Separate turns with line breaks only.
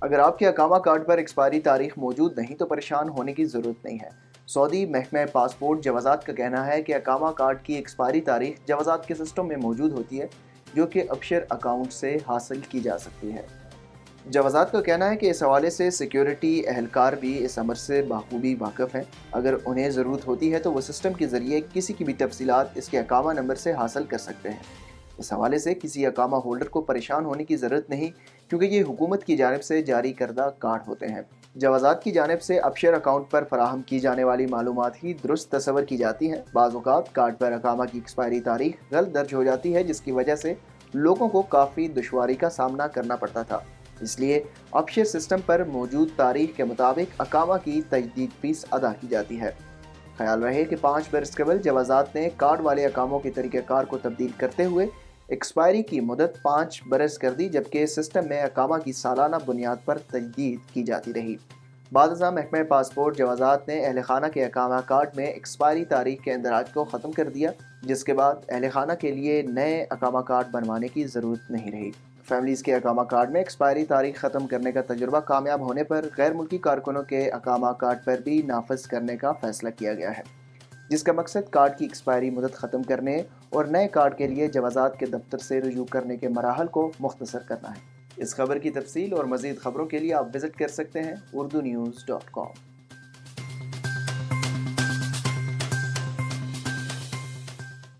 اگر آپ کے اقامہ کارڈ پر ایکسپائری تاریخ موجود نہیں تو پریشان ہونے کی ضرورت نہیں ہے۔ سعودی محکمہ پاسپورٹ جوازات کا کہنا ہے کہ اقامہ کارڈ کی ایکسپائری تاریخ جوازات کے سسٹم میں موجود ہوتی ہے، جو کہ ابشر اکاؤنٹ سے حاصل کی جا سکتی ہے۔ جوازات کا کہنا ہے کہ اس حوالے سے سیکیورٹی اہلکار بھی اس امر سے بخوبی واقف ہیں۔ اگر انہیں ضرورت ہوتی ہے تو وہ سسٹم کے ذریعے کسی کی بھی تفصیلات اس کے اقامہ نمبر سے حاصل کر سکتے ہیں۔ اس حوالے سے کسی اقامہ ہولڈر کو پریشان ہونے کی ضرورت نہیں، کیونکہ یہ حکومت کی جانب سے جاری کردہ کارڈ ہوتے ہیں۔ جوازات کی جانب سے ابشر اکاؤنٹ پر فراہم کی جانے والی معلومات ہی درست تصور کی جاتی ہیں۔ بعض اوقات کارڈ پر اقامہ کی ایکسپائری تاریخ غلط درج ہو جاتی ہے، جس کی وجہ سے لوگوں کو کافی دشواری کا سامنا کرنا پڑتا تھا۔ اس لیے ابشر سسٹم پر موجود تاریخ کے مطابق اقامہ کی تجدید فیس ادا کی جاتی ہے۔ خیال رہے کہ 5 برس قبل جوازات نے کارڈ والے اقاموں کے طریقہ کار کو تبدیل کرتے ہوئے ایکسپائری کی مدت 5 برس کر دی، جبکہ سسٹم میں اقامہ کی سالانہ بنیاد پر تجدید کی جاتی رہی۔ بعد ازاں محکمہ پاسپورٹ جوازات نے اہل خانہ کے اقامہ کارڈ میں ایکسپائری تاریخ کے اندراج کو ختم کر دیا، جس کے بعد اہل خانہ کے لیے نئے اقامہ کارڈ بنوانے کی ضرورت نہیں رہی۔ فیملیز کے اقامہ کارڈ میں ایکسپائری تاریخ ختم کرنے کا تجربہ کامیاب ہونے پر غیر ملکی کارکنوں کے اقامہ کارڈ پر بھی نافذ کرنے کا فیصلہ کیا گیا ہے، جس کا مقصد کارڈ کی ایکسپائری مدت ختم کرنے اور نئے کارڈ کے لیے جوازات کے دفتر سے رجوع کرنے کے مراحل کو مختصر کرنا ہے۔ اس خبر کی تفصیل اور مزید خبروں کے لیے آپ وزٹ کر سکتے ہیں urdunews.com۔